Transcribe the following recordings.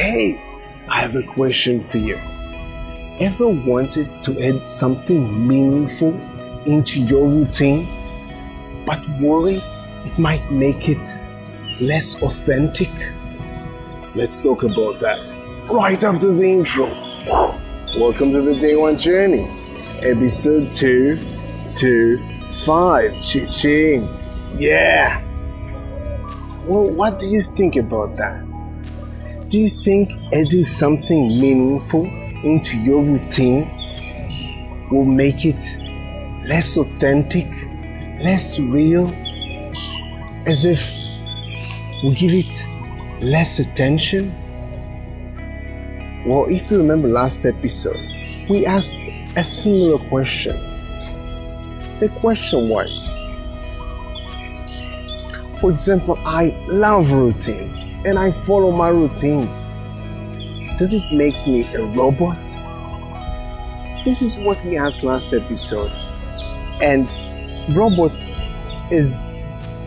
Hey, I have a question for you. Ever wanted to add something meaningful into your routine, but worry it might make it less authentic? Let's talk about that right after the intro. Welcome to the Day One Journey, episode 225. Ching. Yeah. Well, what do you think about that? Do you think adding something meaningful into your routine will make it less authentic, less real, as if we give it less attention? Well, if you remember last episode, we asked a similar question. The question was, for example, I love routines and I follow my routines. Does it make me a robot? This is what we asked last episode. And robot is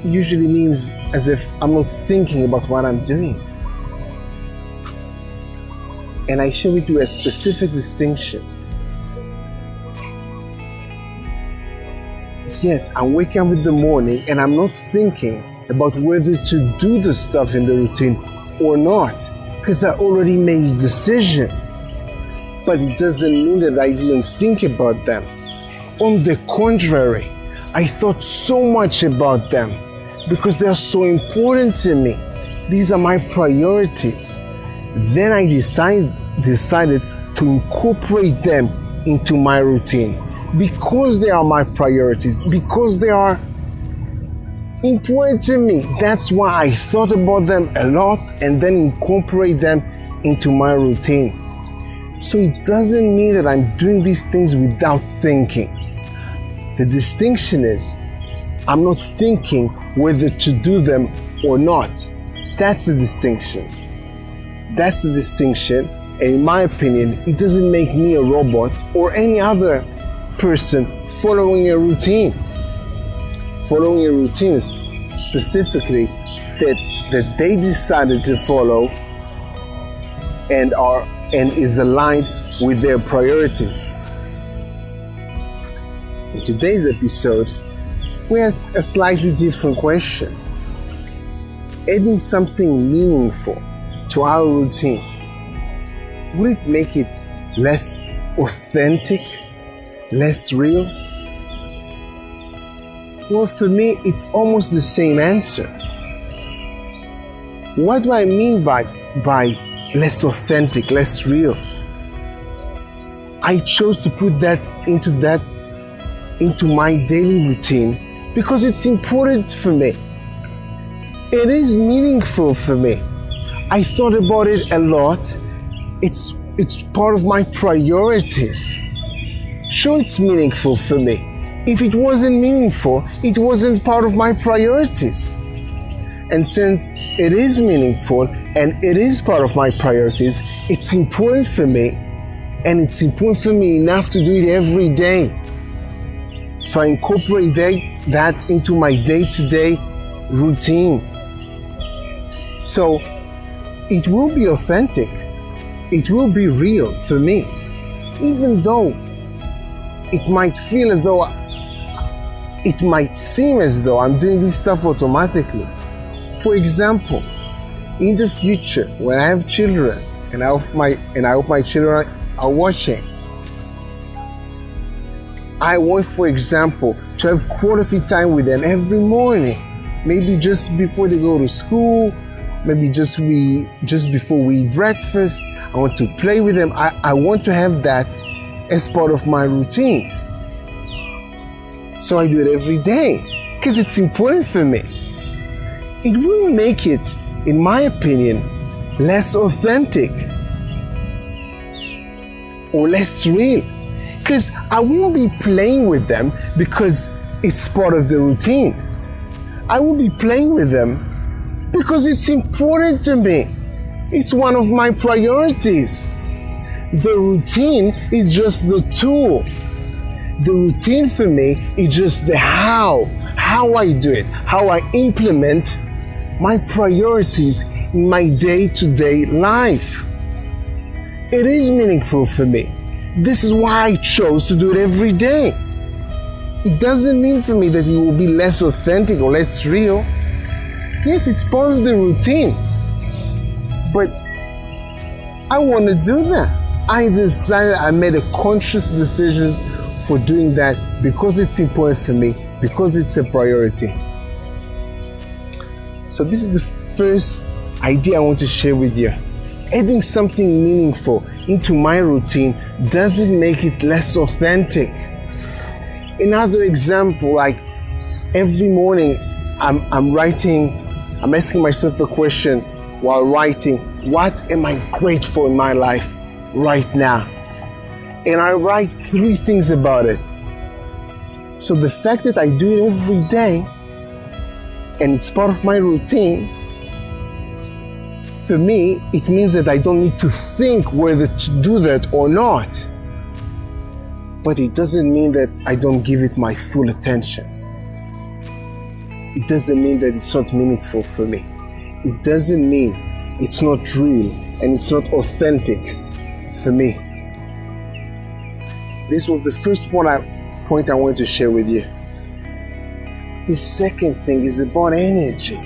usually means as if I'm not thinking about what I'm doing. And I share with you a specific distinction. Yes, I wake up in the morning and I'm not thinking about whether to do the stuff in the routine or not, because I already made a decision. But it doesn't mean that I didn't think about them. On the contrary, I thought so much about them because they are so important to me. These are my priorities. Then I decided to incorporate them into my routine because they are my priorities, because they are important to me. That's why I thought about them a lot and then incorporate them into my routine. So it doesn't mean that I'm doing these things without thinking. The distinction is I'm not thinking whether to do them or not. That's the distinctions. That's the distinction. And in my opinion, it doesn't make me a robot or any other person following a routine. Following a routine specifically that they decided to follow and is aligned with their priorities. In today's episode, we ask a slightly different question. Adding something meaningful to our routine, would it make it less authentic, less real? Well, for me, it's almost the same answer. What do I mean by less authentic, less real? I chose to put that into my daily routine because it's important for me. It is meaningful for me. I thought about it a lot. It's part of my priorities. Sure, it's meaningful for me. If it wasn't meaningful, it wasn't part of my priorities. And since it is meaningful and it is part of my priorities, it's important for me, and it's important for me enough to do it every day. So I incorporate that into my day-to-day routine. So it will be authentic. It will be real for me, even though it might seem as though I'm doing this stuff automatically. For example, in the future, when I have children, and I hope my children are watching, I want, for example, to have quality time with them every morning. Maybe just before they go to school, maybe just before we eat breakfast. I want to play with them. I want to have that as part of my routine. So I do it every day because it's important for me. It will make it, in my opinion, less authentic or less real, because I won't be playing with them because it's part of the routine. I will be playing with them because it's important to me. It's one of my priorities. The routine is just the tool. The routine for me is just the how I do it, how I implement my priorities in my day-to-day life. It is meaningful for me. This is why I chose to do it every day. It doesn't mean for me that it will be less authentic or less real. Yes, it's part of the routine. But I want to do that. I made a conscious decision for doing that because it's important for me, because it's a priority. So this is the first idea I want to share with you. Adding something meaningful into my routine doesn't make it less authentic. Another example, like every morning I'm asking myself the question while writing, what am I grateful in my life right now? And I write 3 things about it. So the fact that I do it every day and it's part of my routine, for me, it means that I don't need to think whether to do that or not. But it doesn't mean that I don't give it my full attention. It doesn't mean that it's not meaningful for me. It doesn't mean it's not real and it's not authentic for me. This was the first point I wanted to share with you. The second thing is about energy.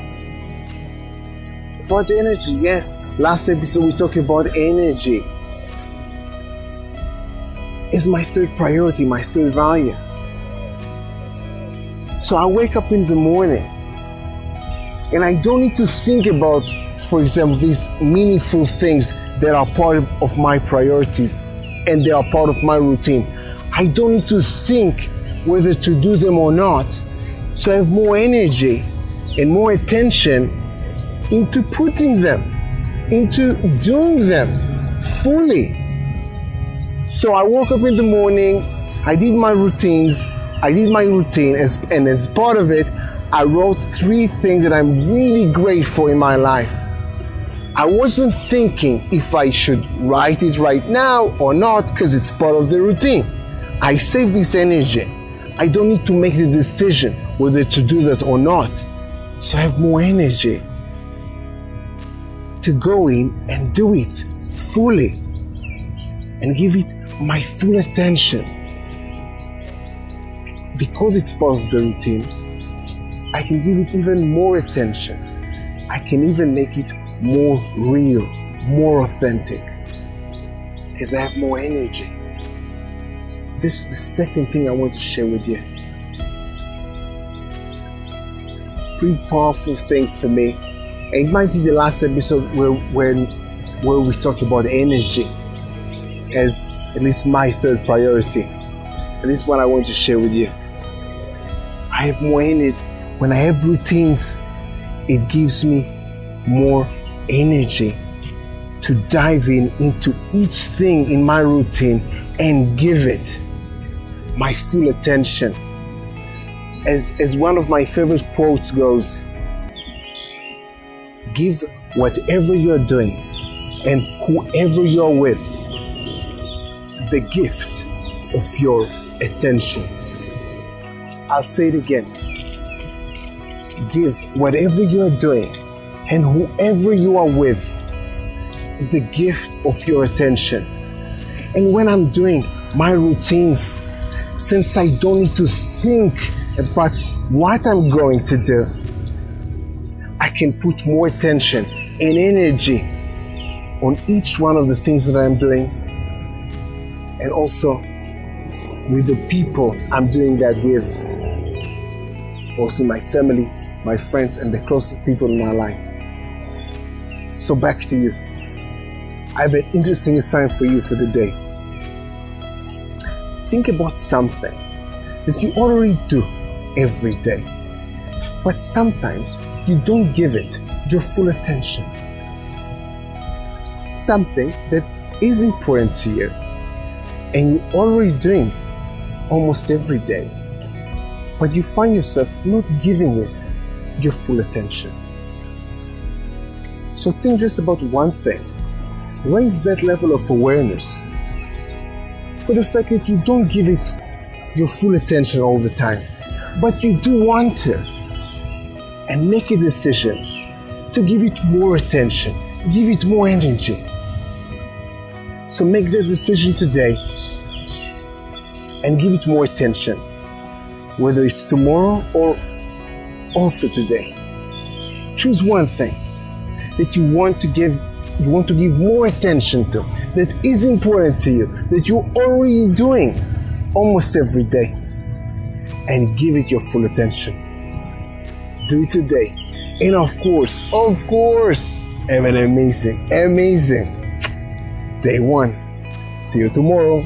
About energy, yes. Last episode we talked about energy. It's my third priority, my third value. So I wake up in the morning and I don't need to think about, for example, these meaningful things that are part of my priorities and they are part of my routine. I don't need to think whether to do them or not. So I have more energy and more attention into putting them, into doing them fully. So I woke up in the morning, I did my routine, and as part of it, I wrote 3 things that I'm really grateful in my life. I wasn't thinking if I should write it right now or not because it's part of the routine. I save this energy. I don't need to make the decision whether to do that or not. So I have more energy to go in and do it fully and give it my full attention. Because it's part of the routine, I can give it even more attention. I can even make it more real, more authentic, because I have more energy. This is the second thing I want to share with you. Pretty powerful thing for me. And it might be the last episode where we talk about energy as at least my third priority. And this is what I want to share with you. I have more energy. When I have routines, it gives me more energy to dive into each thing in my routine and give it my full attention. As one of my favorite quotes goes, give whatever you're doing and whoever you're with the gift of your attention. I'll say it again. Give whatever you are doing and whoever you are with the gift of your attention. And when I'm doing my routines, since I don't need to think about what I'm going to do, I can put more attention and energy on each one of the things that I'm doing, and also with the people I'm doing that with, mostly my family, my friends, and the closest people in my life. So back to you. I have an interesting assignment for you for the day. Think about something that you already do every day, but sometimes you don't give it your full attention. Something that is important to you and you're already doing almost every day, but you find yourself not giving it your full attention. So think just about one thing. Raise that level of awareness for the fact that you don't give it your full attention all the time, but you do want to, and make a decision to give it more attention, give it more energy. So make the decision today and give it more attention, whether it's tomorrow or also today. Choose one thing that you want to give more attention to, that is important to you, that you're already doing almost every day, and give it your full attention. Do it today. And of course, have an amazing day one. See you tomorrow.